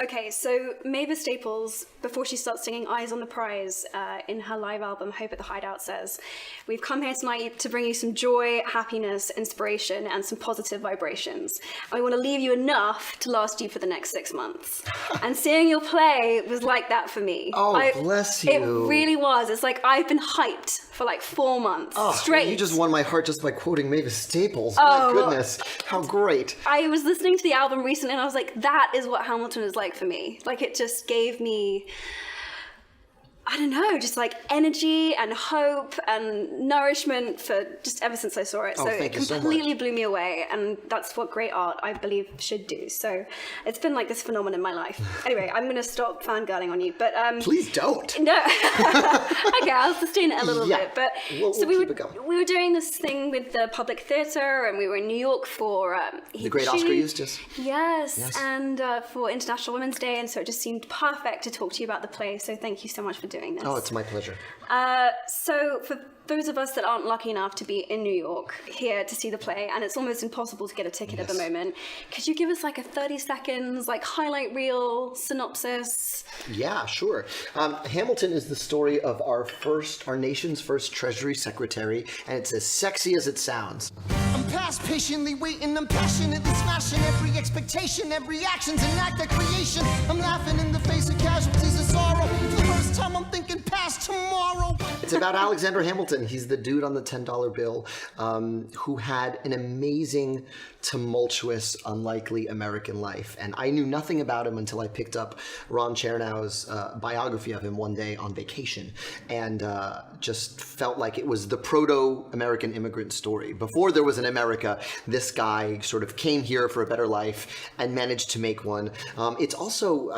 Okay, so Mavis Staples, before she starts singing Eyes on the Prize in her live album Hope at the Hideout, says, "We've come here tonight to bring you some joy, happiness, inspiration, and some positive vibrations. And we want to leave you enough to last you for the next 6 months." And seeing your play was like that for me. Oh, bless you. It really was. It's like I've been hyped for like 4 months straight. You just won my heart just by quoting Mavis Staples. My goodness, how great. I was listening to the album recently and I was like, that is what Hamilton is like for me. Like, it just gave me, I don't know, just like energy and hope and nourishment for just ever since I saw it. So it completely blew me away, and that's what great art, I believe, should do. So it's been like this phenomenon in my life. Anyway, I'm going to stop fangirling on you, but please don't. No. Okay, I'll sustain it a little bit. But we'll we keep it going. We were doing this thing with the Public Theatre, and we were in New York for the Great Oscar Eustace. Yes. And for International Women's Day, and so it just seemed perfect to talk to you about the play. So thank you so much for doing this. Oh, it's my pleasure. So for those of us that aren't lucky enough to be in New York here to see the play, and it's almost impossible to get a ticket at the moment, could you give us like a 30 seconds, like highlight reel synopsis? Yeah, sure. Hamilton is the story of our nation's first Treasury Secretary, and it's as sexy as it sounds. I'm past patiently waiting, I'm passionately smashing every expectation, every action's an act of creation. I'm laughing in the face of casualties of sorrow. For the first time I'm thinking past tomorrow. It's about Alexander Hamilton. He's the dude on the $10 bill who had an amazing, tumultuous, unlikely American life. And I knew nothing about him until I picked up Ron Chernow's biography of him one day on vacation, and just felt like it was the proto-American immigrant story. Before there was an America, this guy sort of came here for a better life and managed to make one. It's also,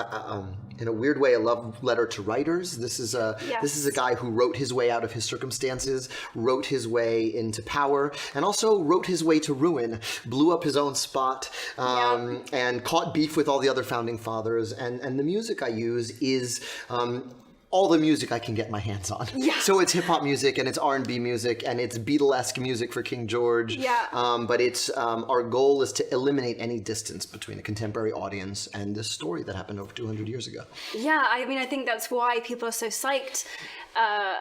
in a weird way, a love letter to writers. This is a guy who wrote his way out of his circumstances, wrote his way into power, and also wrote his way to ruin, blew up his own spot, and caught beef with all the other founding fathers. And the music I use is all the music I can get my hands on. Yeah. So it's hip-hop music, and it's R&B music, and it's Beatlesque music for King George. Yeah. But it's our goal is to eliminate any distance between a contemporary audience and this story that happened over 200 years ago. Yeah, I mean, I think that's why people are so psyched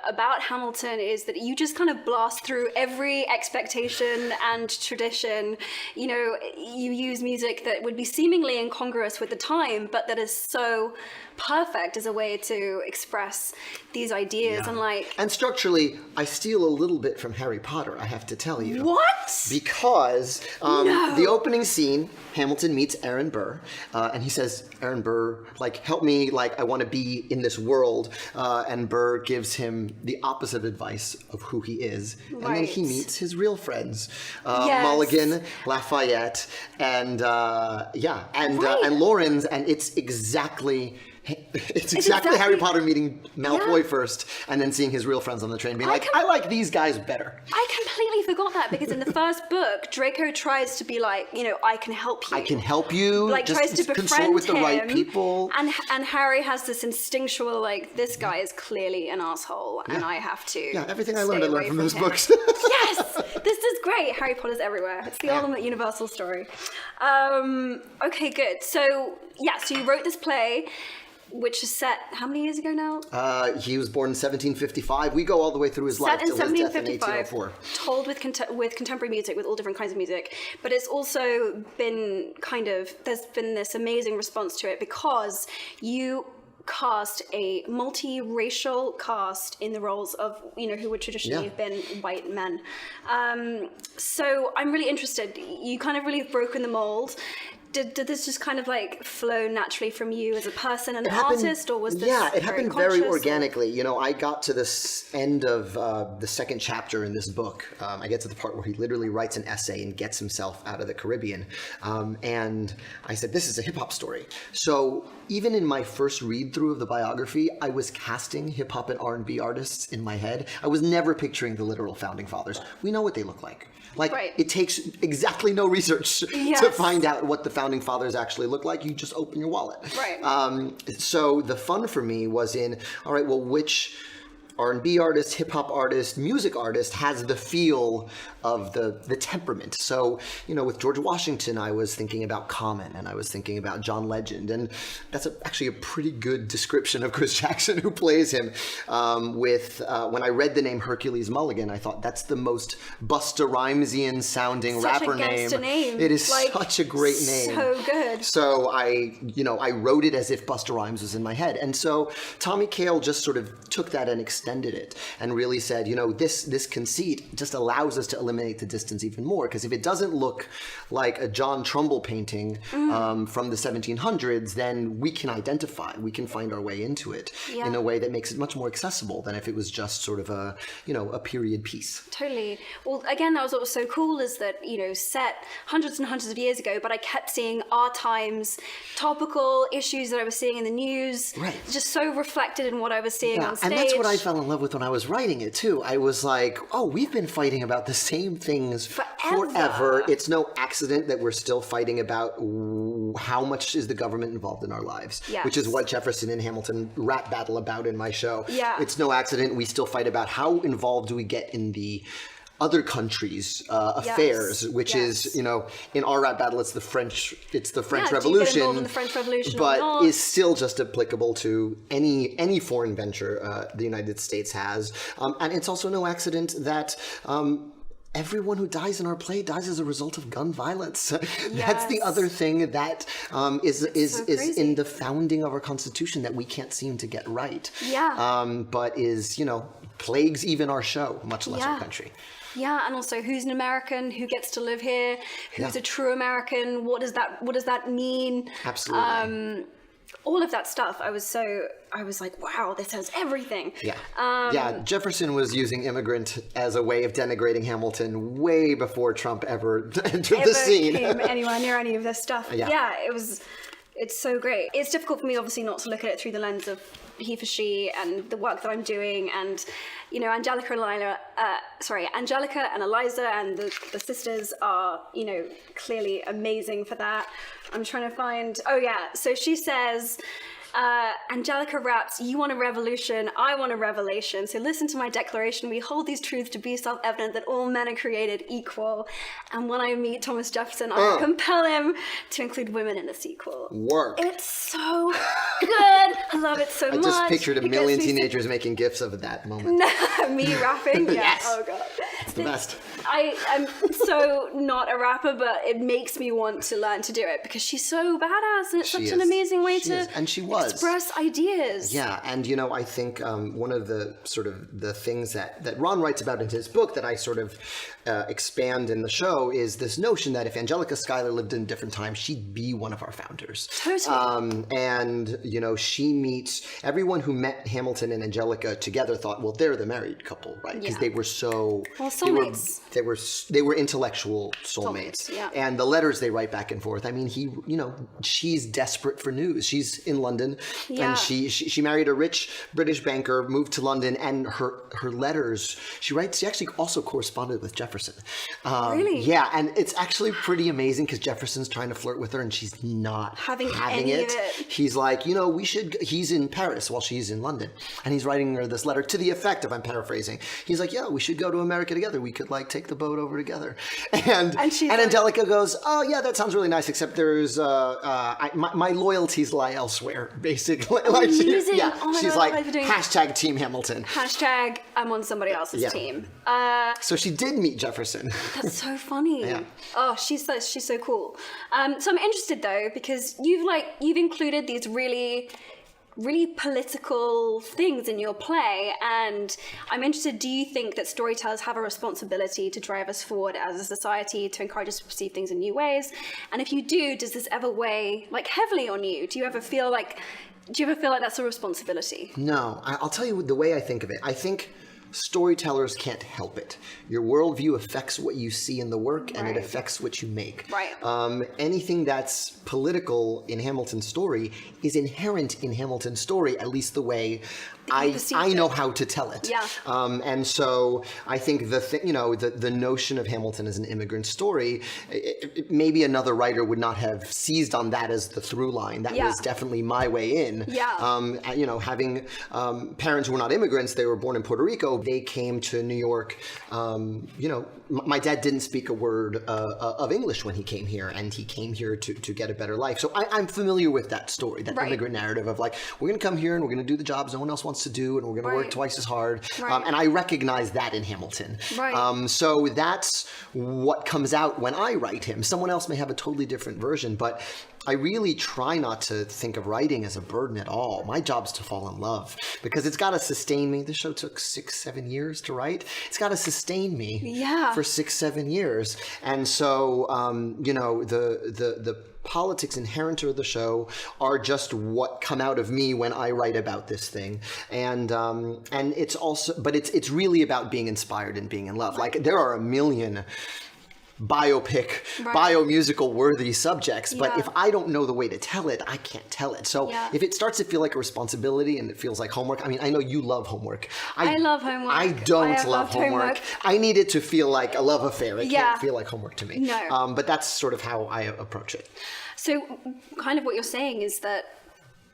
about Hamilton, is that you just kind of blast through every expectation and tradition. You know, you use music that would be seemingly incongruous with the time, but that is so perfect as a way to express these ideas. And structurally, I steal a little bit from Harry Potter, I have to tell you. What? Because the opening scene, Hamilton meets Aaron Burr, and he says, Aaron Burr, like, help me, like, I want to be in this world. And Burr gives him the opposite advice of who he is. And then he meets his real friends, Mulligan, Lafayette, and Laurens, and it's exactly Harry Potter meeting Malfoy first, and then seeing his real friends on the train, being I like these guys better. I completely forgot that, because in the first book, Draco tries to be like, you know, I can help you. I can help you. Like, just tries to befriend with the right people. And Harry has this instinctual, like, this guy is clearly an asshole, and I have to. Yeah, everything I learned from those books. Yes, this is great. Harry Potter's everywhere. It's the ultimate universal story. Okay, good. So you wrote this play, which is set how many years ago now? He was born in 1755. We go all the way through his life till his death in 1804. Told with contemporary music, with all different kinds of music. But it's also been there's been this amazing response to it, because you cast a multiracial cast in the roles of, you know, who would traditionally have been white men. So I'm really interested. You kind of really have broken the mold. Did this just kind of like flow naturally from you as a person and an artist, or was this it happened very conscious, organically. You know, I got to this end of the second chapter in this book. I get to the part where he literally writes an essay and gets himself out of the Caribbean. And I said, this is a hip-hop story. So even in my first read-through of the biography, I was casting hip-hop and R&B artists in my head. I was never picturing the literal founding fathers. We know what they look like. It takes exactly no research to find out what the founding fathers actually look like. You just open your wallet. Right. So the fun for me was in, all right, well, which R&B artist, hip-hop artist, music artist has the feel of the temperament. So, with George Washington, I was thinking about Common, and I was thinking about John Legend, and that's actually a pretty good description of Chris Jackson, who plays him. When I read the name Hercules Mulligan, I thought that's the most Busta Rhymesian sounding rapper name. It is such a great name. So good. So I wrote it as if Busta Rhymes was in my head. And so Tommy Kail just sort of took that and extended it and really said, this conceit just allows us to eliminate the distance even more. Because if it doesn't look like a John Trumbull painting from the 1700s, then we can find our way into it in a way that makes it much more accessible than if it was just sort of a period piece. Totally. Well, again, that was what was so cool is that, set hundreds and hundreds of years ago, but I kept seeing our time's topical issues that I was seeing in the news, just so reflected in what I was seeing on stage. And that's what I fell in love with when I was writing it too. I was like, oh, we've been fighting about the same things forever. It's no accident that we're still fighting about how much is the government involved in our lives, which is what Jefferson and Hamilton rap battle about in my show. It's no accident we still fight about how involved do we get in the other countries' affairs, which is, in our rap battle, it's the French Revolution, do you get involved in the French Revolution but is still just applicable to any foreign venture the United States has, and it's also no accident that. Everyone who dies in our play dies as a result of gun violence. That's the other thing that is in the founding of our Constitution that we can't seem to get right. But is, plagues even our show, much less our country. Yeah, and also who's an American, who gets to live here, who's a true American, what does that mean? Absolutely. All of that stuff, I was like, wow, this has everything. Jefferson was using immigrant as a way of denigrating Hamilton way before Trump ever entered the scene. Came anywhere near any of this stuff. It's so great. It's difficult for me, obviously, not to look at it through the lens of HEFORSHE and the work that I'm doing, and Angelica and Eliza and the sisters are clearly amazing for that. I'm trying to find. So she says. Angelica raps, you want a revolution, I want a revelation. So listen to my declaration. We hold these truths to be self-evident that all men are created equal. And when I meet Thomas Jefferson, I will compel him to include women in the sequel. Work. It's so good. I love it so much. I just pictured a million teenagers making gifs of that moment. Me rapping? Yeah. Yes. Oh, God. It's the best. I'm so not a rapper, but it makes me want to learn to do it because she's so badass and it's such an amazing way to express ideas. Yeah, and I think one of the sort of the things that Ron writes about in his book that I sort of expand in the show is this notion that if Angelica Schuyler lived in a different time, she'd be one of our founders. Totally. And she meets everyone who met Hamilton and Angelica together thought, well, they're the married couple, right? Because they were so soulmates. They were intellectual soulmates. Yeah. And the letters they write back and forth. I mean, she's desperate for news. She's in London, and she married a rich British banker, moved to London, and her letters she actually also corresponded with Jefferson. Really? Yeah, and it's actually pretty amazing because Jefferson's trying to flirt with her, and she's not having it. He's like, he's in Paris while she's in London, and he's writing her this letter to the effect of, I'm paraphrasing, he's like, yeah, we should go to America together. We could take the boat over together. And Angelica goes, oh yeah, that sounds really nice, except there's my loyalties lie elsewhere, basically. She's like, hashtag Team Hamilton. Hashtag I'm on somebody else's team. So she did meet Jefferson. That's so funny. Yeah. Oh, she's so cool. So I'm interested though, because you've included these really political things in your play, and I'm interested, do you think that storytellers have a responsibility to drive us forward as a society, to encourage us to perceive things in new ways? And if you do, does this ever weigh heavily on you? Do you ever feel like that's a responsibility? No, I'll tell you the way I think of it. I think storytellers can't help it. Your worldview affects what you see in the work, and it affects what you make. Right. Anything that's political in Hamilton's story is inherent in Hamilton's story, at least the way I know how to tell it. Yeah. And so I think the notion of Hamilton as an immigrant story, maybe another writer would not have seized on that as the through line. That was definitely my way in. Yeah. Having parents who were not immigrants, they were born in Puerto Rico. They came to New York. My dad didn't speak a word of English when he came here, and he came here to get a better life. So I'm familiar with that story, that immigrant narrative of like, we're going to come here and we're going to do the jobs no one else wants to do, and we're going to work twice as hard. And I recognize that in Hamilton. So that's what comes out when I write him. Someone else may have a totally different version, but I really try not to think of writing as a burden at all. My job's to fall in love, because it's got to sustain me. This show took 6-7 years to write. It's got to sustain me for 6-7 years. And so, the politics inherent to the show are just what come out of me when I write about this thing. And it's also, but it's really about being inspired and being in love. Like, there are a million biopic, biomusical worthy subjects, but if I don't know the way to tell it, I can't tell it. So if it starts to feel like a responsibility and it feels like homework, I mean, I know you love homework. I love homework. I don't love homework. I need it to feel like a love affair. It can't feel like homework to me. No. But that's sort of how I approach it. So kind of what you're saying is that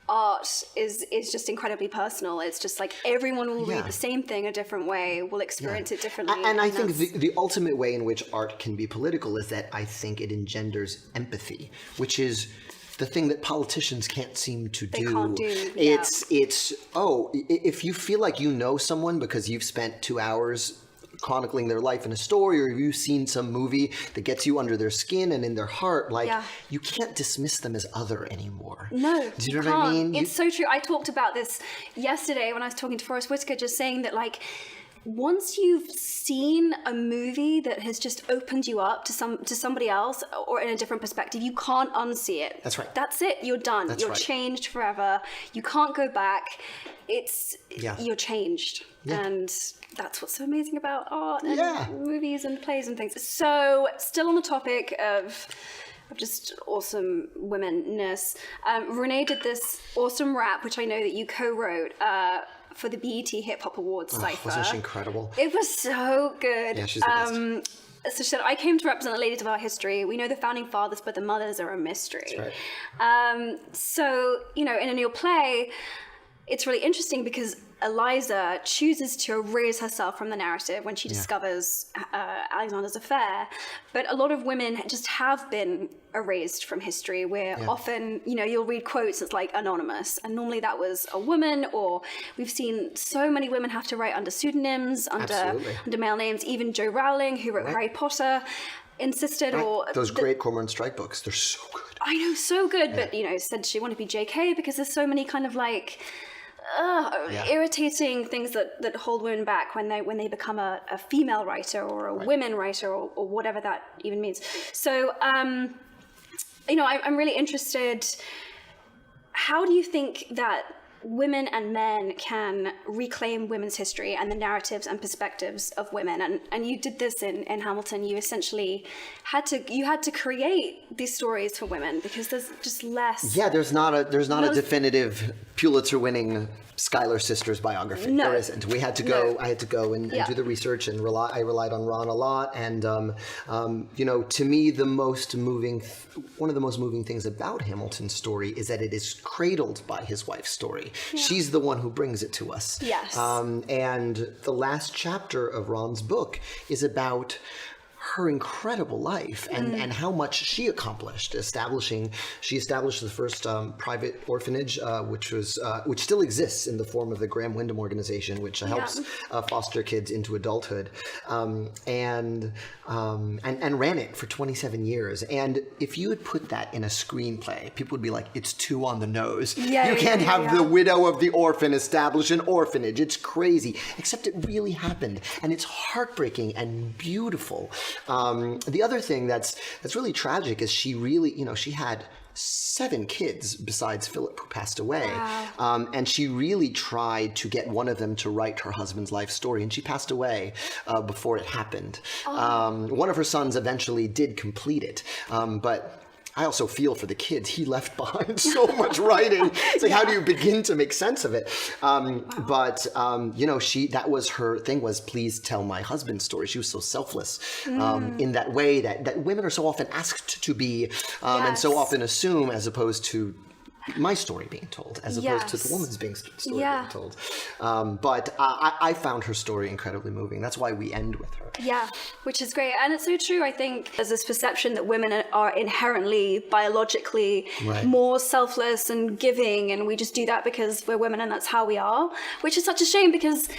art is just incredibly personal. It's just like everyone will read the same thing a different way, will experience it differently. And I think the ultimate way in which art can be political is that I think it engenders empathy, which is the thing that politicians can't seem to do. They can't do. If you feel like you know someone because you've spent 2 hours chronicling their life in a story, or you've seen some movie that gets you under their skin and in their heart, you can't dismiss them as other anymore. No, do you know what I mean? It's so true. I talked about this yesterday when I was talking to Forrest Whitaker, just saying that like, once you've seen a movie that has just opened you up to somebody else or in a different perspective, you can't unsee it. That's right. That's it. You're done. You're changed forever. You can't go back. You're changed. Yeah. And that's what's so amazing about art and movies and plays and things. So, still on the topic of just awesome womenness, Renee did this awesome rap, which I know that you co-wrote for the BET Hip Hop Awards cypher. Wasn't she incredible? It was so good. Yeah, she's the best. So she said, I came to represent the ladies of our history. We know the founding fathers, but the mothers are a mystery. That's right. So, in your play, it's really interesting because Eliza chooses to erase herself from the narrative when she discovers Alexander's affair. But a lot of women just have been erased from history, where often, you'll read quotes that's like anonymous. And normally that was a woman, or we've seen so many women have to write under pseudonyms, under male names. Even Jo Rowling, who wrote Harry Potter, insisted, or those great Cormoran Strike books, they're so good. I know, so good, but said she wanted to be JK because there's so many kind of like irritating things that hold women back when they become a female writer or a women writer or whatever that even means. So I'm really interested. How do you think that women and men can reclaim women's history and the narratives and perspectives of women? And you did this in Hamilton. You essentially had to create these stories for women because there's just less. Yeah, there's not a definitive Pulitzer-winning Schuyler sisters biography. No. There isn't. We had to go. I had to go and do the research, and I relied on Ron a lot. And to me, one of the most moving things about Hamilton's story is that it is cradled by his wife's story. Yeah. She's the one who brings it to us. Yes. And the last chapter of Ron's book is about her incredible life and how much she accomplished. She established the first private orphanage, which still exists in the form of the Graham Windham organization, which helps foster kids into adulthood, and ran it for 27 years. And if you had put that in a screenplay, people would be like, it's too on the nose. Yeah, you can't have the widow of the orphan establish an orphanage. It's crazy. Except it really happened, and it's heartbreaking and beautiful. The other thing that's really tragic is she really, she had 7 kids besides Philip, who passed away. Wow. And she really tried to get one of them to write her husband's life story, and she passed away before it happened. One of her sons eventually did complete it, but I also feel for the kids. He left behind so much writing. It's like, how do you begin to make sense of it? But that was her thing, was please tell my husband's story. She was so selfless in that way that women are so often asked to be, and so often assume, as opposed to my story being told, as opposed to the woman's story being told. But I found her story incredibly moving. That's why we end with her. Yeah, which is great. And it's so true. I think there's this perception that women are inherently, biologically more selfless and giving, and we just do that because we're women and that's how we are, which is such a shame, because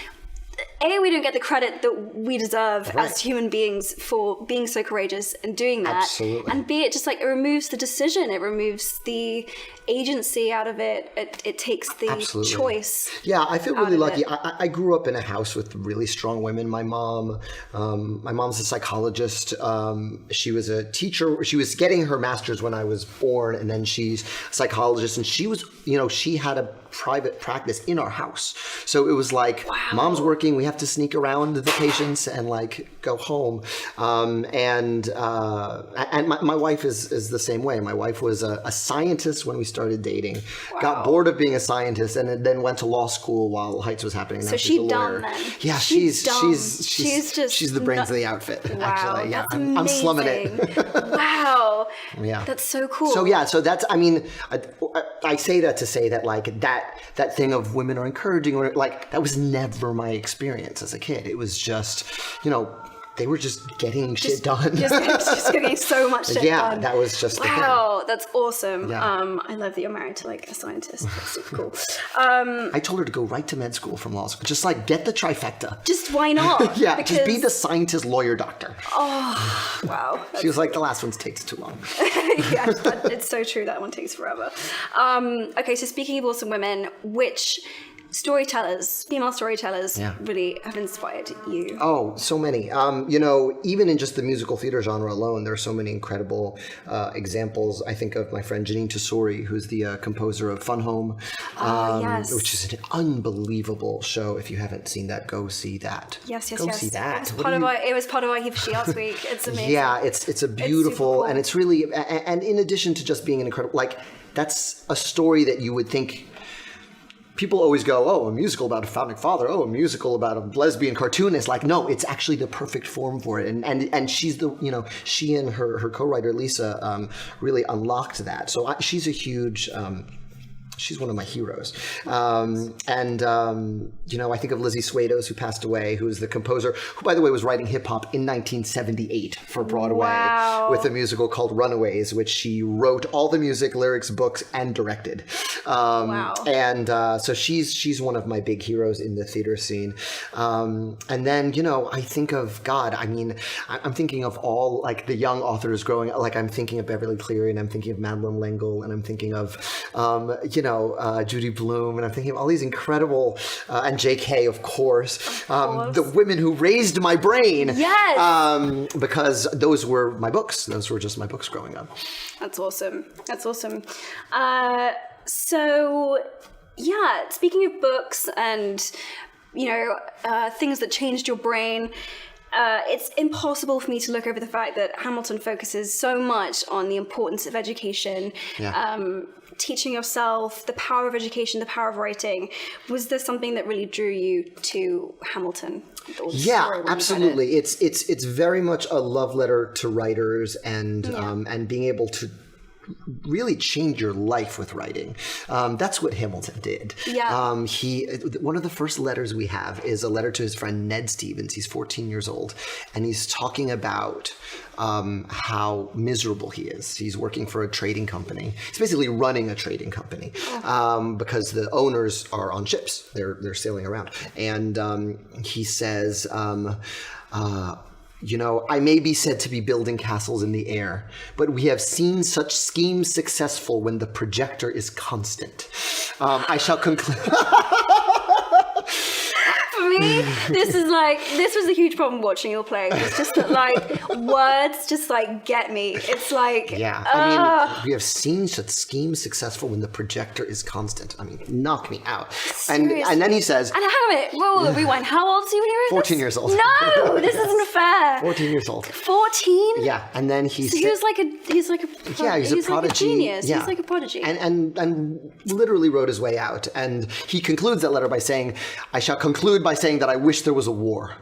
A, we don't get the credit that we deserve as human beings for being so courageous and doing that. Absolutely. And B, it just like, it removes the decision, it removes the agency out of it. It takes the choice. Yeah, I feel really lucky. I grew up in a house with really strong women. My mom's a psychologist. She was a teacher. She was getting her master's when I was born, and then she's a psychologist. And she was, she had a private practice in our house. So it was like, mom's working, we have to sneak around the patients and like go home. And my wife is the same way. My wife was a scientist when we started dating, got bored of being a scientist, and then went to law school while Heights was happening. So she's a lawyer. Then. Yeah, she's the brains of the outfit. Actually, yeah, I'm slumming it. Wow. Yeah, that's so cool. So that's, I say that to say that like that thing of women are encouraging, or like that was never my experience as a kid. It was just, they were just getting shit done. just getting so much shit done. Yeah, that was just the thing. Wow, that's awesome. Yeah. I love that you're married to like a scientist. That's super cool. I told her to go right to med school from law school. Just like get the trifecta. Just why not? Yeah, just be the scientist, lawyer, doctor. Oh, wow. She was like, the last one takes too long. Yeah, it's so true. That one takes forever. Okay, so speaking of awesome women, which female storytellers really have inspired you? Oh, so many. Even in just the musical theater genre alone, there are so many incredible examples. I think of my friend Janine Tesori, who's the composer of Fun Home, which is an unbelievable show. If you haven't seen that, go see that. Yes. Go see that. It was part of our HEFORSHE last week. It's amazing. Yeah, it's a beautiful, cool. And it's really, and in addition to just being an incredible, like, that's a story that you would think. People always go, oh, a musical about a founding father. Oh, a musical about a lesbian cartoonist. Like, no, it's actually the perfect form for it. And she's she and her co-writer Lisa really unlocked that. So she's a huge. She's one of my heroes. I think of Lizzie Swados, who passed away, who is the composer, who, by the way, was writing hip-hop in 1978 for Broadway with a musical called Runaways, which she wrote all the music, lyrics, books, and directed. And so she's one of my big heroes in the theater scene. And then, I think of, God, I'm thinking of all, like, the young authors growing up. Like, I'm thinking of Beverly Cleary, and I'm thinking of Madeline L'Engle, and I'm thinking of, Judy Blume, and I'm thinking of all these incredible, and J.K., of course, the women who raised my brain. Yes. Because those were my books. Those were just my books growing up. That's awesome. Speaking of books and, things that changed your brain, it's impossible for me to look over the fact that Hamilton focuses so much on the importance of education, teaching yourself, the power of education, the power of writing. Was there something that really drew you to Hamilton? Yeah, absolutely. It's very much a love letter to writers and being able to really change your life with writing. That's what Hamilton did. Yeah. One of the first letters we have is a letter to his friend Ned Stevens. He's 14 years old, and he's talking about how miserable he is. He's working for a trading company. He's basically running a trading company because the owners are on ships. They're sailing around, and he says. I may be said to be building castles in the air, but we have seen such schemes successful when the projector is constant. I shall conclude. For me, me, this was a huge problem watching your play. It's just that like words just like get me. It's like I mean, we have seen such schemes successful when the projector is constant. I mean, knock me out. And then he says, and hang on a minute, roll the rewind. How old is he when he wrote 14 years old. No, this isn't fair. 14 years old. 14? Yeah, and then So he's like a he's a prodigy. Like a genius. Yeah. He's like a prodigy. And literally wrote his way out. And he concludes that letter by saying, I shall conclude by saying that I wish there was a war.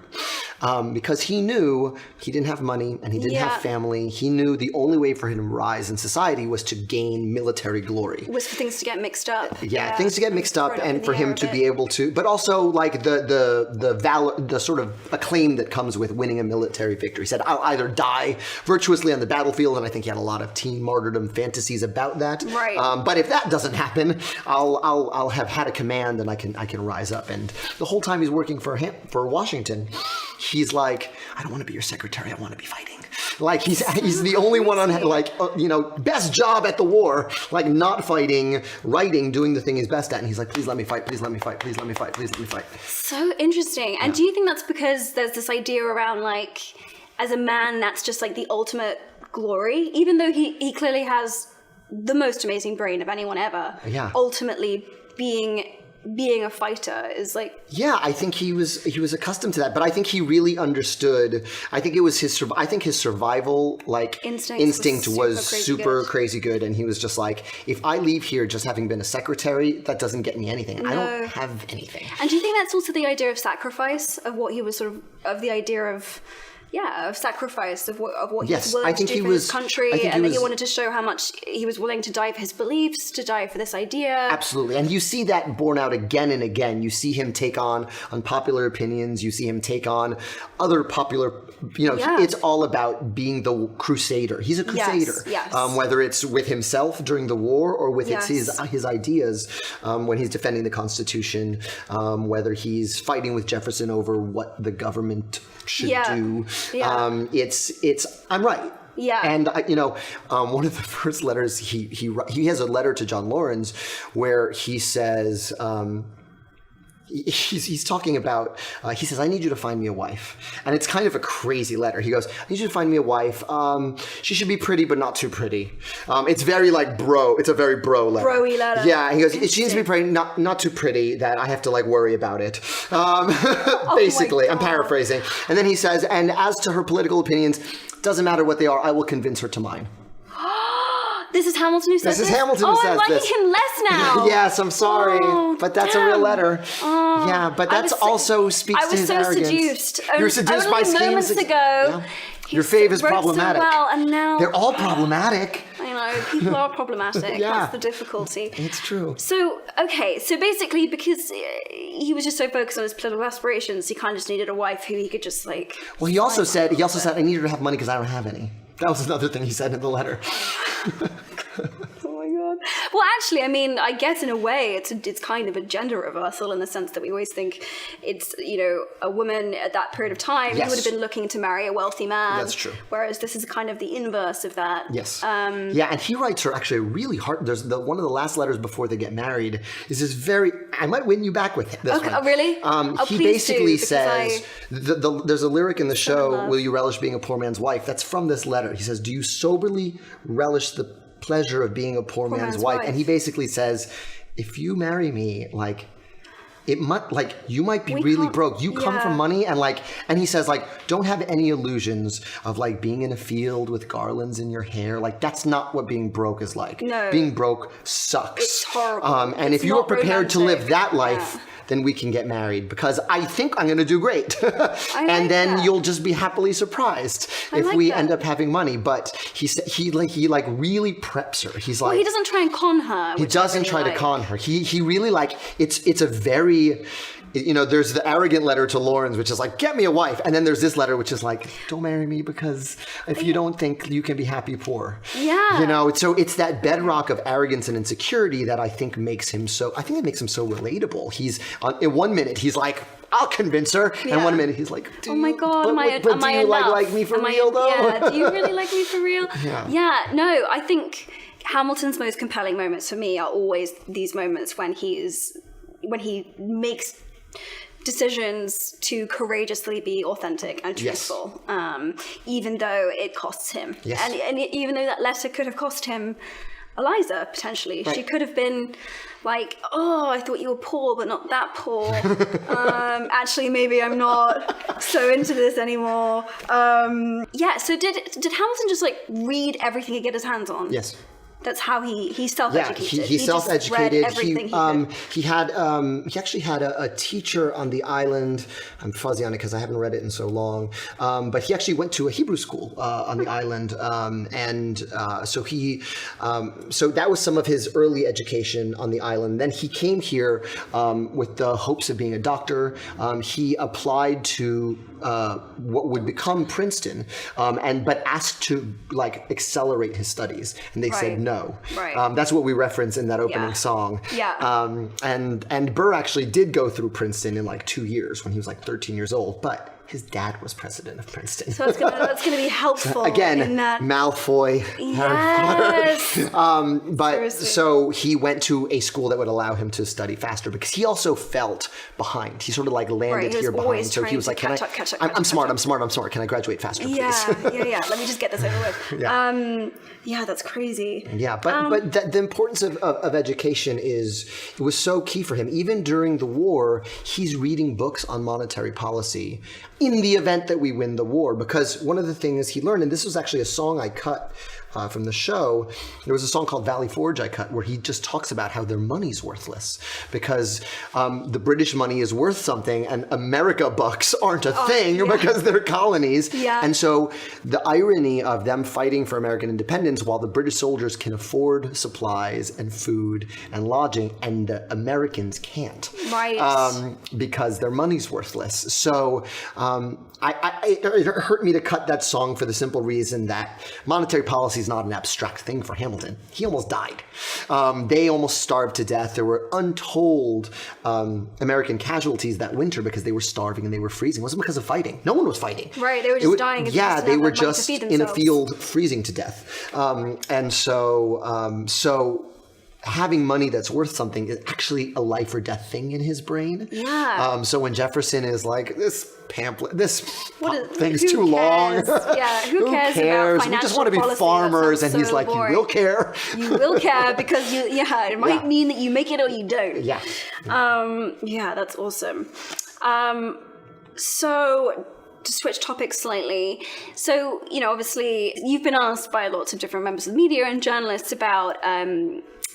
Because he knew he didn't have money and he didn't have family. He knew the only way for him to rise in society was to gain military glory. Was for things to get mixed up. Yeah, things to get mixed up and for him to be able to, but also like the valor, the sort of acclaim that comes with winning a military victory. He said, I'll either die virtuously on the battlefield, and I think he had a lot of teen martyrdom fantasies about that. Right. But if that doesn't happen, I'll have had a command and I can rise up. And the whole time he's working for Washington, he's like, I don't want to be your secretary. I want to be fighting. Like he's the only one on like best job at the war, like not fighting, writing, doing the thing he's best at. And he's like, please let me fight. Please let me fight. Please let me fight. Please let me fight. So interesting. And do you think that's because there's this idea around like, as a man, that's just like the ultimate glory, even though he clearly has the most amazing brain of anyone ever. Yeah. Ultimately being a fighter is like... Yeah, I think he was accustomed to that, but I think he really understood. I think it was his survival like instinct was super crazy good, and he was just like, if I leave here just having been a secretary, that doesn't get me anything. No. I don't have anything. And do you think that's also the idea of sacrifice, of what he was of the idea of sacrifice, of what he was willing to do for his country, and that he wanted to show how much he was willing to die for his beliefs, to die for this idea. Absolutely. And you see that borne out again and again. You see him take on unpopular opinions. You see him take on other popular, it's all about being the crusader. He's a crusader. Yes. Whether it's with himself during the war or with his ideas when he's defending the Constitution, whether he's fighting with Jefferson over what the government should do. Yeah. I'm right. Yeah. And one of the first letters he has a letter to John Laurens where he says he's talking about he says, I need you to find me a wife. And it's kind of a crazy letter. He goes, I need you to find me a wife. She should be pretty but not too pretty. It's very like bro. It's a very bro letter. Bro-y letter. Yeah. He goes, she needs to be pretty, not too pretty that I have to like worry about it. Basically, I'm paraphrasing. And then he says, and as to her political opinions, doesn't matter what they are, I will convince her to mine. This is Hamilton who says this? This is Hamilton who says this. I'm liking him less now. Yes, I'm sorry. But that's a real letter. Yeah, but that's also speaks to his arrogance. I was so seduced. You were seduced by schemes. Moments ago. Your fave is problematic. So well, and now they're all problematic. I know, people are problematic. That's the difficulty. It's true. So basically because he was just so focused on his political aspirations, he kind of just needed a wife who he could just like... Well, he also said, I need her to have money because I don't have any. That was another thing he said in the letter. Oh my god. Well, actually, I mean, I guess in a way it's kind of a gender reversal in the sense that we always think it's, a woman at that period of time who would have been looking to marry a wealthy man. That's true. Whereas this is kind of the inverse of that. Yes. And he writes her actually really hard. There's one of the last letters before they get married is this very, I might win you back with this one. Oh, really? He basically says, there's a lyric in the show, will you relish being a poor man's wife? That's from this letter. He says, do you soberly relish the pleasure of being a poor man's wife? And he basically says, if you marry me, like, it might, like, you might be really broke. You come from money, and he says, like, don't have any illusions of like being in a field with garlands in your hair. Like, that's not what being broke is like. No. Being broke sucks. It's horrible. And if you are prepared to live that life, then we can get married because I think I'm going to do great. And then you'll just be happily surprised if we end up having money. But he really preps her. He's like, well, he doesn't try and con her. He doesn't try to con her. He really like, it's a very, there's the arrogant letter to Laurens, which is like, get me a wife. And then there's this letter, which is like, don't marry me because if you don't think you can be happy poor. Yeah. So it's that bedrock of arrogance and insecurity that I think makes him so relatable. He's in 1 minute, he's like, I'll convince her. And 1 minute he's like, oh my God, am I do you like me for real though? Yeah, do you really like me for real? Yeah, no, I think Hamilton's most compelling moments for me are always these moments when he makes decisions to courageously be authentic and truthful, even though it costs him. Yes. And even though that letter could have cost him Eliza, potentially. Right. She could have been like, oh, I thought you were poor, but not that poor. Actually, maybe I'm not so into this anymore. Yeah, so did Hamilton just like read everything he get his hands on? Yes. That's how he self-educated. Yeah, he self-educated. Just read everything He actually had a teacher on the island. I'm fuzzy on it because I haven't read it in so long. But he actually went to a Hebrew school on the island, so that was some of his early education on the island. Then he came here with the hopes of being a doctor. He applied to what would become Princeton, but asked to like accelerate his studies, and they said no. Right. That's what we reference in that opening song. Yeah. And Burr actually did go through Princeton in like 2 years when he was like 13 years old, but his dad was president of Princeton. So that's gonna be helpful. Again, in that. Malfoy, Yes. Harry Potter. But Seriously. so he went to a school that would allow him to study faster because he also felt behind. He sort of like landed He was here behind. always So he trying was to like, "Can catch up, I'm smart. I'm smart. Can I graduate faster, please?" Yeah. Let me just get this over with. Yeah. Yeah, that's crazy. Yeah, but the importance of education it was so key for him. Even during the war, he's reading books on monetary policy in the event that we win the war. Because one of the things he learned, and this was actually a song I cut from the show, there was a song called Valley Forge I cut where he just talks about how their money's worthless because the British money is worth something and America bucks aren't a thing because they're colonies. Yeah. And so the irony of them fighting for American independence while the British soldiers can afford supplies and food and lodging and the Americans can't. Right. Because their money's worthless. So it hurt me to cut that song for the simple reason that monetary policy is not an abstract thing for Hamilton. He almost died. They almost starved to death. There were untold American casualties that winter because they were starving and they were freezing. It wasn't because of fighting. No one was fighting. Right, they were just dying. Yeah, they were just just in a field freezing to death. And so having money that's worth something is actually a life or death thing in his brain. Yeah. So when Jefferson is like, this pamphlet, thing's who too long. Yeah, who cares about financial We just want to be policy? farmers. That And he's sounds so like, boring. you will care. You will care because it might mean that you make it or you don't. Yeah. Yeah, that's awesome. So to switch topics slightly, so obviously you've been asked by lots of different members of the media and journalists about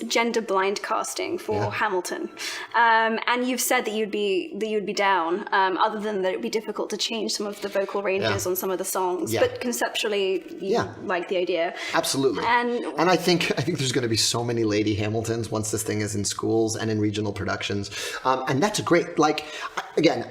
gender blind casting for Hamilton, and you've said that you'd be down, other than that it would be difficult to change some of the vocal ranges on some of the songs, but conceptually you like the idea. Absolutely. And I think there's going to be so many Lady Hamiltons once this thing is in schools and in regional productions, and that's great. Like, again,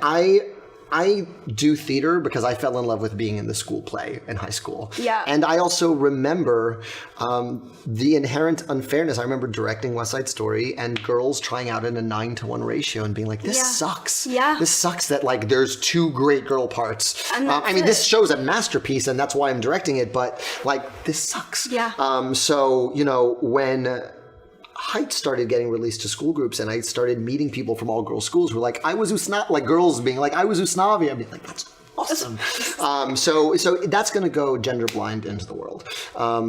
I do theater because I fell in love with being in the school play in high school. Yeah. And I also remember the inherent unfairness. I remember directing West Side Story and girls trying out in a 9-to-1 ratio and being like, this sucks. Yeah. This sucks that like there's 2 great girl parts. And I mean, this show's a masterpiece and that's why I'm directing it, but like this sucks. Yeah. So, when Heights started getting released to school groups, and I started meeting people from all girls schools who were like, I was Usnavi, like girls being like, I was Usnavi. I'd be like, that's awesome. So that's going to go gender blind into the world,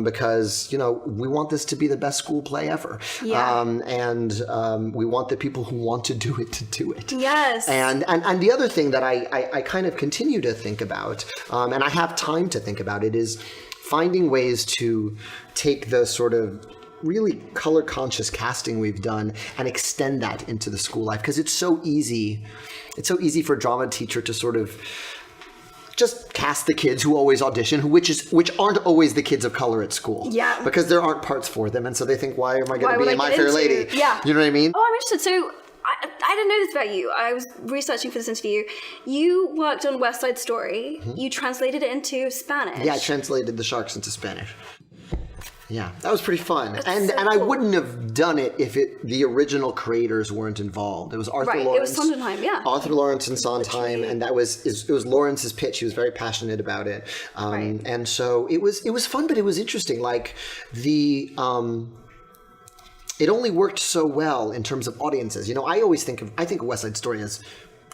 because we want this to be the best school play ever. Yeah. And we want the people who want to do it to do it. Yes. And the other thing that I kind of continue to think about, and I have time to think about it, is finding ways to take the sort of really color conscious casting we've done and extend that into the school life, because it's so easy for a drama teacher to sort of just cast the kids who always audition, which aren't always the kids of color at school. Yeah. Because there aren't parts for them, and so they think, why am I going to be in My Fair Lady? Yeah. You know what I mean? Oh, I'm interested. So I didn't know this about you. I was researching for this interview. You worked on West Side Story. Mm-hmm. You translated it into Spanish. Yeah, I translated the sharks into Spanish. Yeah, that was pretty fun. That's and so I cool. wouldn't have done it if the original creators weren't involved. It was Arthur Lawrence. It was Sondheim, yeah. Arthur Lawrence and Sondheim, and it was Lawrence's pitch. He was very passionate about it. And so it was fun, but it was interesting. Like it only worked so well in terms of audiences. I always think of West Side Story as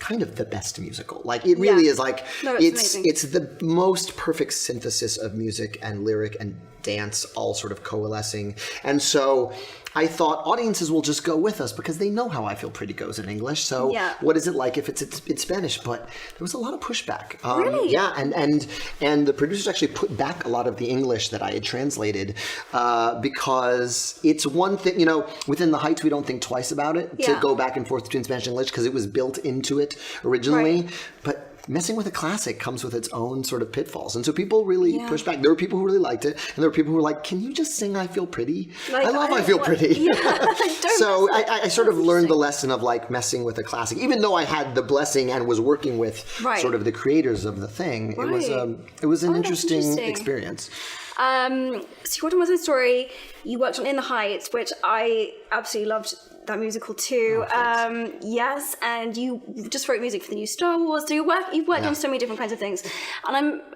kind of the best musical. Like it really is like No, it's amazing. it's the most perfect synthesis of music and lyric and dance all sort of coalescing. And so I thought audiences will just go with us because they know how I Feel Pretty goes in English. So Yeah. what is it like if it's Spanish? But there was a lot of pushback. Really? Yeah, and the producers actually put back a lot of the English that I had translated because it's one thing, you know, within the Heights we don't think twice about it to Yeah. go back and forth between Spanish and English because it was built into it originally. Right. But messing with a classic comes with its own sort of pitfalls. And so people really pushed back. There were people who really liked it. And there were people who were like, can you just sing I Feel Pretty? Like, I love I don't Feel want- Pretty. Yeah, don't So mess with I sort of learned the lesson of like messing with a classic. Even though I had the blessing and was working with Right. sort of the creators of the thing, it was an that's interesting interesting. experience. So you worked on West Side Story, you worked on In the Heights, which I absolutely loved that musical too. Yes, and you just wrote music for the new Star Wars. So you've worked on so many different kinds of things, and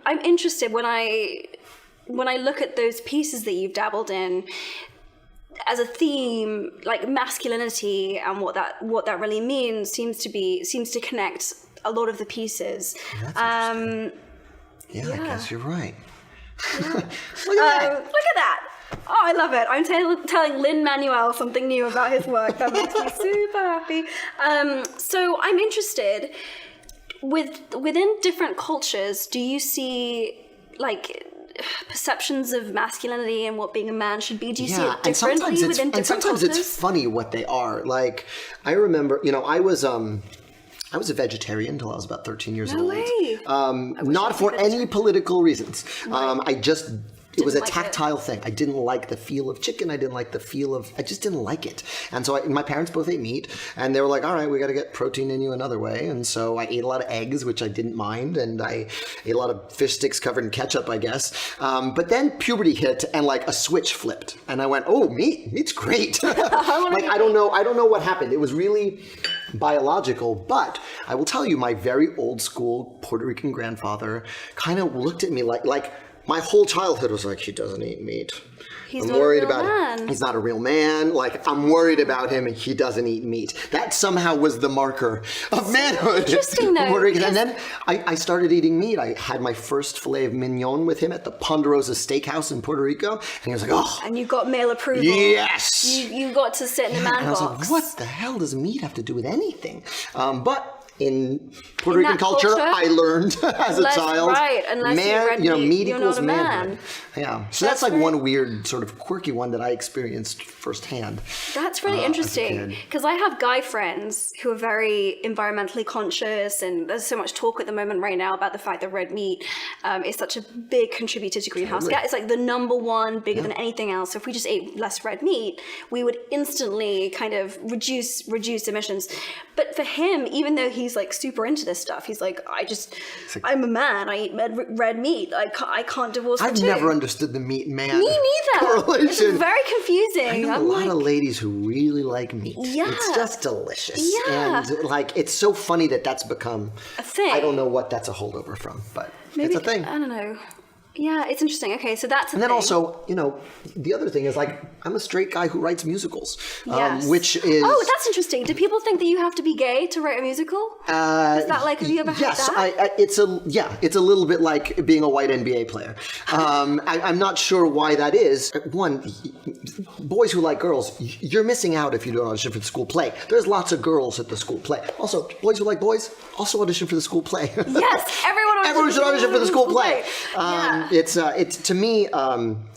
I'm interested when I look at those pieces that you've dabbled in as a theme, like masculinity and what that really means seems to connect a lot of the pieces. That's yeah, I guess you're right. Look at that. Look at that. Oh, I love it. I'm telling Lin-Manuel something new about his work. That makes me super happy. So I'm interested, within different cultures, do you see, like, perceptions of masculinity and what being a man should be? Do you see it differently within different cultures? It's funny what they are. Like, I remember, you know, I was a vegetarian until I was about 13 years old. way. Not for any political reasons. It was a like it. tactile thing. I didn't like the feel of chicken. I just didn't like it. And so my parents both ate meat, and they were like, all right, we got to get protein in you another way. And so I ate a lot of eggs, which I didn't mind, and I ate a lot of fish sticks covered in ketchup, I guess. But then puberty hit, and like a switch flipped, and I went, oh, meat's great. Like, I don't know what happened. It was really biological, but I will tell you, my very old school Puerto Rican grandfather kind of looked at me like my whole childhood was like, he doesn't eat meat. He's I'm not a worried real about man. him. He's not a real man. Like, I'm worried about him, and he doesn't eat meat. That somehow was the marker of manhood. Interesting, though, Puerto Rican. And then I started eating meat. I had my first filet of mignon with him at the Ponderosa Steakhouse in Puerto Rico, and he was like, oh, And you got male approval. yes. You got to sit in the man And I was box. like, what the hell does meat have to do with anything? But in Puerto In Rican that culture, culture, I learned as a child, right, unless you read meat, meat you're equals not a man. manhood. Yeah, so that's like one weird sort of quirky one that I experienced firsthand. That's really as a interesting kid. because I have guy friends who are very environmentally conscious, and there's so much talk at the moment right now about the fact that red meat is such a big contributor to greenhouse gas. It's like the number one, bigger than anything else. So if we just ate less red meat, we would instantly kind of reduce emissions. But for him, even though he's like super into this stuff, he's like, I'm a man. I eat red meat. I can't divorce the I've two. never understood the meat man Me neither. correlation. It's very confusing. I know I'm a lot like, of ladies who really like meat. Yeah. It's just delicious. Yeah. And like, it's so funny that that's become a thing. I don't know what that's a holdover from, but Maybe, it's a thing. I don't know. Yeah, it's interesting. Okay, so that's a And then thing. also, you know, the other thing is like, I'm a straight guy who writes musicals, Yes. which is... Oh, that's interesting. Do people think that you have to be gay to write a musical? Is that like, have you ever heard yes, that? it's a little bit like being a white NBA player. I'm not sure why that is. One, boys who like girls, you're missing out if you don't audition for the school play. There's lots of girls at the school play. Also, boys who like boys also audition for the school play. Yes, Everyone should audition for the school play. Yeah. It's to me,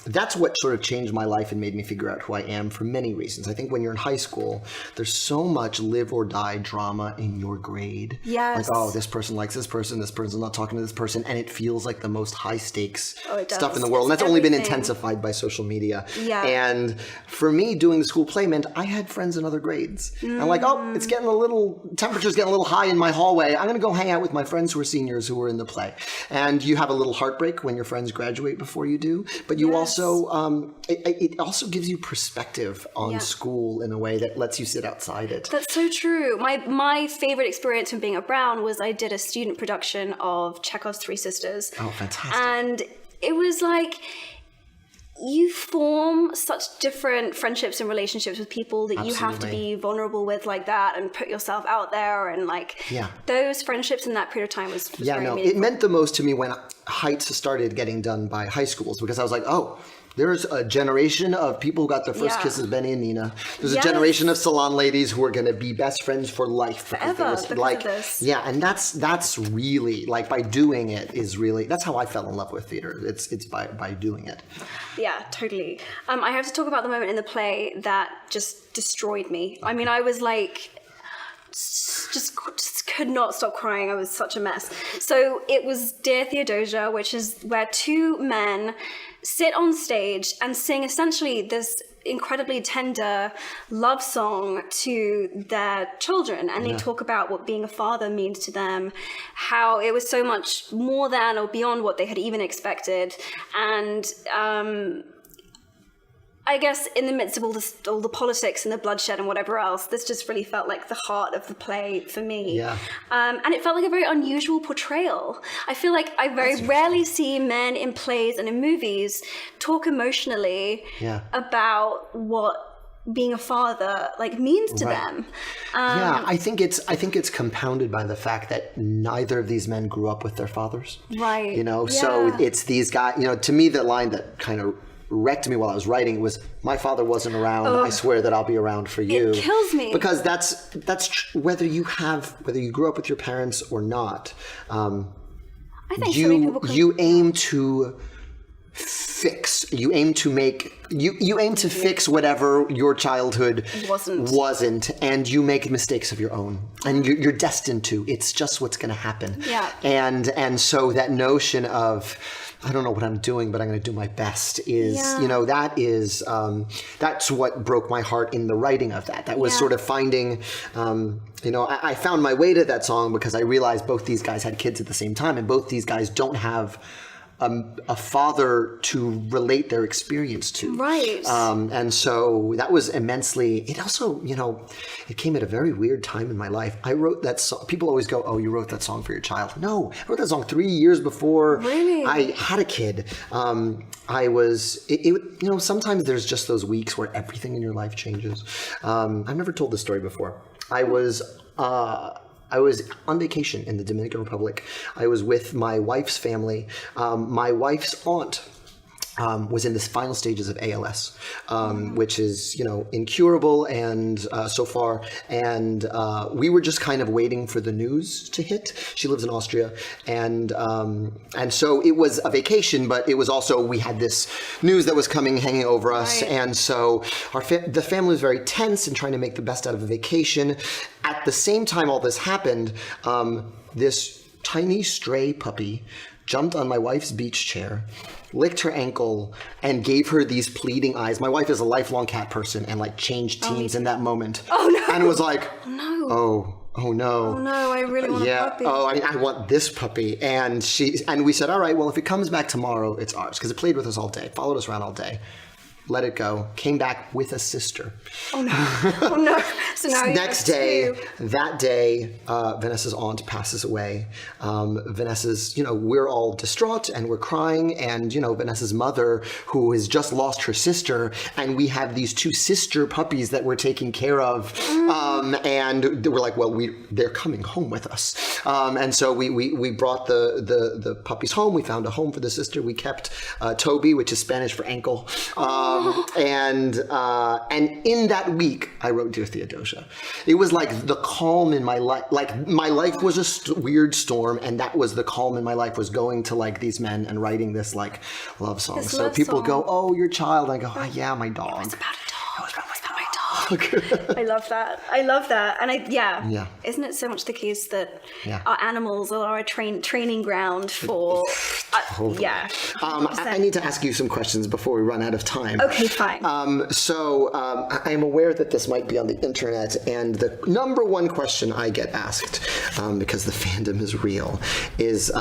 that's what sort of changed my life and made me figure out who I am for many reasons. I think when you're in high school, there's so much live or die drama in your grade. Yes. Like, oh, this person likes this person's not talking to this person, and it feels like the most high stakes it does. stuff in the world. And It's that's only been everything. intensified by social media. Yeah. And for me, doing the school play meant I had friends in other grades. I'm like, oh, it's getting temperature's getting a little high in my hallway. I'm going to go hang out with my friends who are seniors who were in the play. And you have a little heartbreak when your friends graduate before you do, but you also, it also gives you perspective on school in a way that lets you sit outside it. That's so true. My favorite experience from being at Brown was I did a student production of Chekhov's Three Sisters. Oh, fantastic. And it was like, you form such different friendships and relationships with people that you have to be vulnerable with like that and put yourself out there, and like those friendships in that period of time was very meaningful. It meant the most to me when Heights started getting done by high schools, because I was like, oh, there's a generation of people who got their first kisses, Benny and Nina. There's a generation of salon ladies who are going to be best friends for life. Forever, because of this. Yeah, and that's really, like, by doing it is really, that's how I fell in love with theater. It's by doing it. Yeah, totally. I have to talk about the moment in the play that just destroyed me. I mean, I was like, just could not stop crying. I was such a mess. So it was Dear Theodosia, which is where two men sit on stage and sing essentially this incredibly tender love song to their children, and they talk about what being a father means to them, how it was so much more than or beyond what they had even expected, and I guess in the midst of all the politics and the bloodshed and whatever else, this just really felt like the heart of the play for me. Yeah. And it felt like a very unusual portrayal. I feel like I very rarely see men in plays and in movies talk emotionally about what being a father like means to them. I think it's compounded by the fact that neither of these men grew up with their fathers. Right. You know, so it's these guys, you know, to me the line that kind of wrecked me while I was writing was, my father wasn't around, I swear that I'll be around for you. It kills me. Because that's whether you grew up with your parents or not, I think so many people you aim to fix, you aim to fix whatever your childhood wasn't, and you make mistakes of your own, and you're destined to. It's just what's going to happen. Yeah. And so that notion of, I don't know what I'm doing, but I'm going to do my best is, you know, that's what broke my heart in the writing of that. That was sort of finding, you know, I found my way to that song because I realized both these guys had kids at the same time, and both these guys don't have a father to relate their experience to. Right. And so that was immensely, it also, you know, it came at a very weird time in my life. I wrote that song. People always go, oh, you wrote that song for your child. No, I wrote that song 3 years before I had a kid. You know, sometimes there's just those weeks where everything in your life changes. I've never told this story before. I was on vacation in the Dominican Republic. I was with my wife's family. My wife's aunt was in the final stages of ALS, which is, you know, incurable and so far. And we were just kind of waiting for the news to hit. She lives in Austria. And so it was a vacation, but it was also, we had this news that was hanging over us. Right. And so the family was very tense and trying to make the best out of a vacation. At the same time all this happened, this tiny stray puppy jumped on my wife's beach chair, licked her ankle, and gave her these pleading eyes. My wife is a lifelong cat person and like changed teams in that moment. Oh no! And was like, oh no! Oh no! Oh no! I really want a puppy. Oh, I want this puppy. And we said, all right, well, if it comes back tomorrow, it's ours, because it played with us all day, followed us around all day. Let it go. Came back with a sister. Oh no! Oh no! So now next day, that day, Vanessa's aunt passes away. Vanessa's, you know, we're all distraught and we're crying, and you know, Vanessa's mother, who has just lost her sister, and we have these two sister puppies that we're taking care of, and we're like, well, they're coming home with us, and so we brought the puppies home. We found a home for the sister. We kept Toby, which is Spanish for ankle. And in that week, I wrote Dear Theodosia. It was like the calm in my life. Like my life was a weird storm, and that was the calm in my life, was going to like these men and writing this like love song. So people go, oh, your child. I go, oh, yeah, my dog. It was about a dog. It was about my dog. I love that. And isn't it so much the case that our animals are a training ground for I need to ask you some questions before we run out of time. Okay, fine. I'm aware that this might be on the internet, and the number one question I get asked, because the fandom is real, is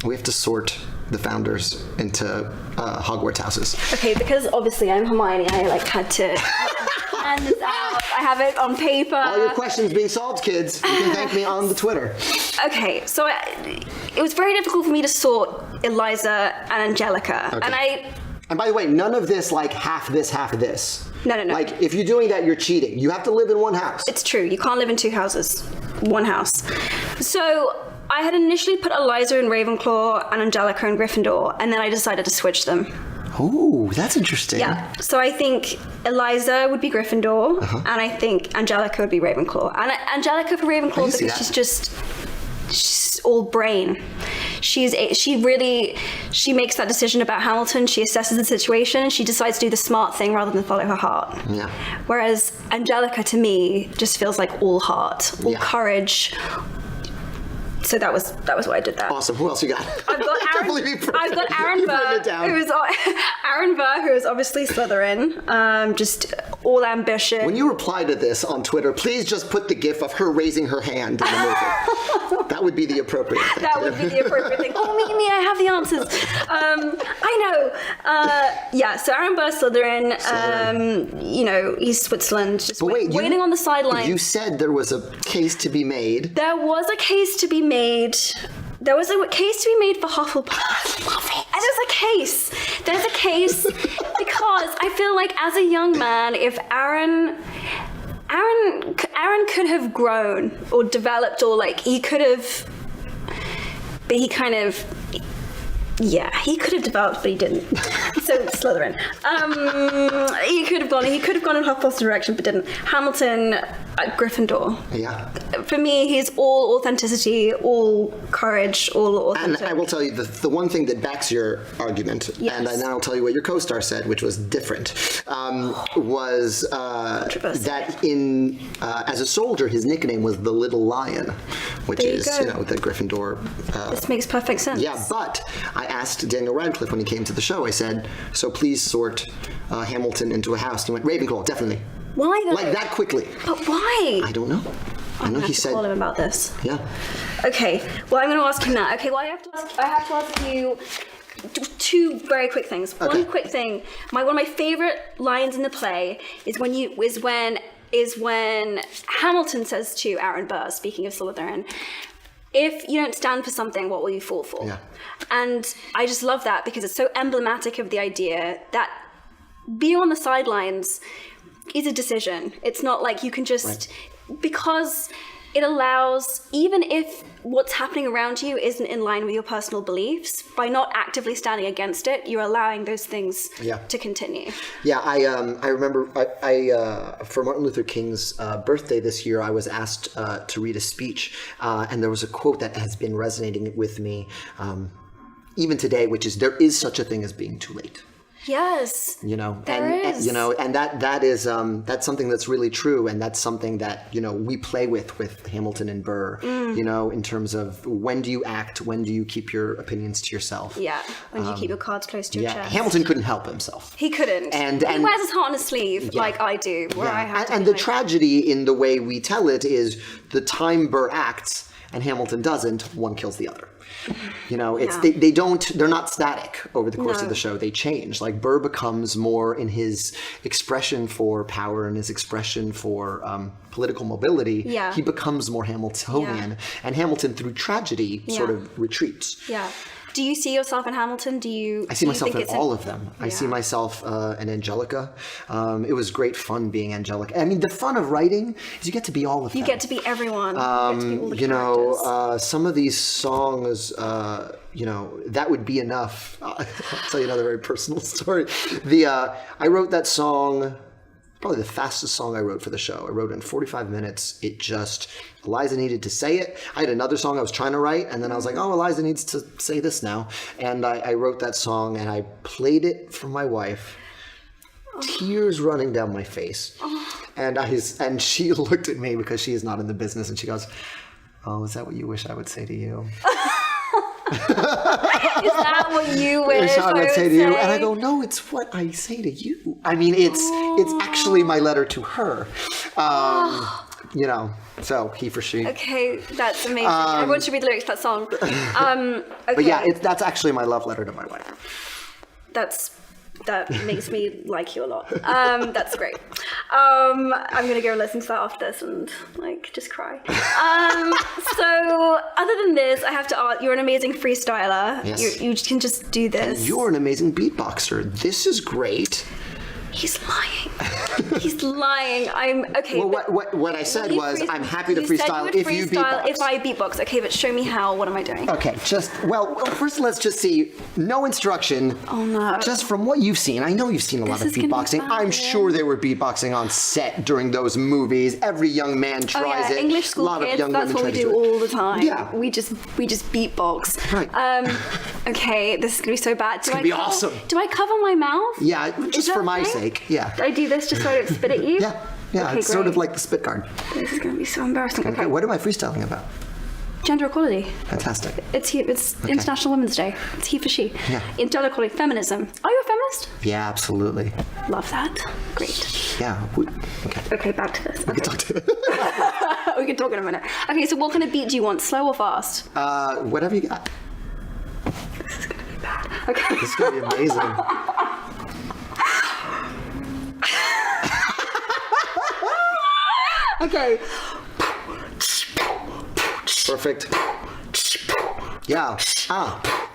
we have to sort the founders into Hogwarts houses. Okay, because obviously I'm Hermione, I like had to plan this out. I have it on paper. All your questions being solved, kids. You can thank me on the Twitter. Okay, so it was very difficult for me to sort Eliza and Angelica, and And by the way, none of this like half this, half this. No. Like if you're doing that, you're cheating. You have to live in one house. It's true. You can't live in two houses. One house. So I had initially put Eliza in Ravenclaw and Angelica in Gryffindor, and then I decided to switch them. Oh, that's interesting. Yeah. So I think Eliza would be Gryffindor, and I think Angelica would be Ravenclaw. And Angelica for Ravenclaw because she's all brain. She makes that decision about Hamilton. She assesses the situation. She decides to do the smart thing rather than follow her heart. Yeah. Whereas Angelica, to me, just feels like all heart, all courage. So that was why I did that. Awesome. Who else you got? I've got Aaron Burr, who is obviously Slytherin. Just all ambition. When you reply to this on Twitter, please just put the gif of her raising her hand in the movie. That would be the appropriate thing. That would be the appropriate thing. Oh, me, I have the answers. I know. Yeah, so Aaron Burr, Slytherin. You know, he's Switzerland, just waiting on the sidelines. You said there was a case to be made. There was a case to be made. There was a case to be made for Hufflepuff. Love it. And there's a case because I feel like as a young man, if Aaron could have grown or developed, or like he could have, but he kind of, yeah, he could have developed, but he didn't. So Slytherin. He could have gone in Hufflepuff's direction, but didn't. Hamilton, Gryffindor. Yeah. For me, he's all authenticity, all courage, all authentic. And I will tell you the one thing that backs your argument, and then I'll tell you what your co-star said, which was different, was that in as a soldier, his nickname was the Little Lion, which is the Gryffindor. This makes perfect sense. Yeah, but I asked Daniel Radcliffe when he came to the show. I said, "So please sort Hamilton into a house." And he went, "Ravenclaw, definitely." Why though? Like that quickly. But why? I don't know. I know he said. Call him about this. Yeah. Okay. Well, I'm going to ask him that. Okay. Well, I have to ask you two very quick things. Okay. One quick thing. One of my favorite lines in the play is when Hamilton says to Aaron Burr, speaking of Slytherin, "If you don't stand for something, what will you fall for?" Yeah. And I just love that because it's so emblematic of the idea that being on the sidelines is a decision. It's not like you can just, because it allows, even if what's happening around you isn't in line with your personal beliefs, by not actively standing against it, you're allowing those things to continue. Yeah, I remember for Martin Luther King's birthday this year, I was asked to read a speech, and there was a quote that has been resonating with me even today, which is, "There is such a thing as being too late." Yes. You know, there is. you know, and that is that's something that's really true, and that's something that, you know, we play with Hamilton and Burr. You know, in terms of when do you act, when do you keep your opinions to yourself? Yeah, when do you keep your cards close to your chest? Hamilton couldn't help himself. He couldn't. And he wears his heart on his sleeve like I do. Where I have and the tragedy in the way we tell it is the time Burr acts and Hamilton doesn't, one kills the other. You know, it's they're not static over the course of the show. They change. Like Burr becomes more in his expression for power and his expression for political mobility. Yeah. He becomes more Hamiltonian, and Hamilton through tragedy sort of retreats. Yeah. Do you see yourself in Hamilton? I see myself in all of them. I see myself in Angelica. It was great fun being Angelica. I mean, the fun of writing is you get to be all of them. You get to be everyone. You get to be all the characters. Some of these songs, you know, that would be enough. I'll tell you another very personal story. I wrote that song, probably the fastest song I wrote for the show. I wrote it in 45 minutes. Eliza needed to say it. I had another song I was trying to write, and then I was like, oh, Eliza needs to say this now. And I wrote that song, and I played it for my wife, tears running down my face. And she looked at me because she is not in the business, and she goes, oh, is that what you wish I would say to you? Is that what you wish I would say to you? And I go, no, it's what I say to you. I mean, it's actually my letter to her. You know, so he for she. Okay, that's amazing. Everyone should read the lyrics to that song. Okay. But yeah, that's actually my love letter to my wife. That's That makes me like you a lot. That's great. I'm gonna go listen to that after this and like just cry. So other than this, I have to ask, you're an amazing freestyler. Yes. You can just do this. You're an amazing beatboxer. This is great. He's lying. He's lying. I'm okay. Well, what I said was, I'm happy to freestyle if you beatbox. If I beatbox, okay, but show me how. What am I doing? Okay, well, first let's just see. No instruction. Oh no. Just from what you've seen, I know you've seen a lot of is gonna be beatboxing. fun, I'm yeah. sure they were beatboxing on set during those movies. Every young man tries it. English school a lot kids. Of young That's women what we try to do it. all the time. Yeah. We just beatbox. Right. Okay, this is gonna be so bad. It's gonna be awesome. Do I cover my mouth? Yeah, Is just that for my okay? sake. Yeah. Do I do this just so I don't spit at you? Yeah. Okay, it's sort of great. like the spit guard. This is gonna be so embarrassing. Okay, Okay. what am I freestyling about? Gender equality. Fantastic. It's International Women's Day. It's he for she. Yeah. Gender equality. Feminism. Are you a feminist? Yeah, absolutely. Love that. Great. Yeah. Okay. Okay, back to this. We can talk to We can talk in a minute. Okay, so what kind of beat do you want? Slow or fast? whatever you got. This is gonna be bad. Okay. This is gonna be amazing. Okay. Perfect. Yeah.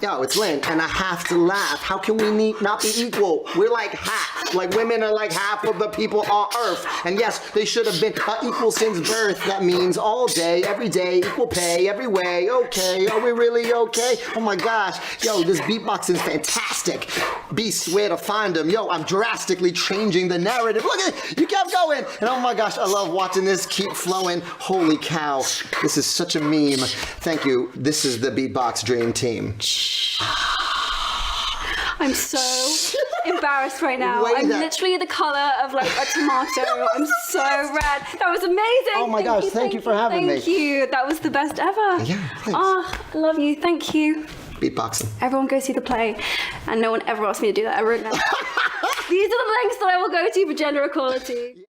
Yo, it's Lynn, and I have to laugh. How can we not be equal? We're like half. Like women are like half of the people on Earth. And yes, they should have been equal since birth. That means all day, every day, equal pay, every way. Okay, are we really okay? Oh my gosh. Yo, this beatboxing is fantastic. Beasts, where to find them. Yo, I'm drastically changing the narrative. Look at it. You kept going. And oh my gosh, I love watching this keep flowing. Holy cow. This is such a meme. Thank you. This is the Beatbox Dream Team. I'm so embarrassed right now. Wait I'm that- literally the color of like a tomato. I'm so red. That was amazing. Oh my gosh, thank you for having me. Thank you. That was the best ever. Yeah, thanks. Oh, I love you. Thank you. Beatboxing. Everyone go see the play. And no one ever asked me to do that ever again. These are the lengths that I will go to for gender equality.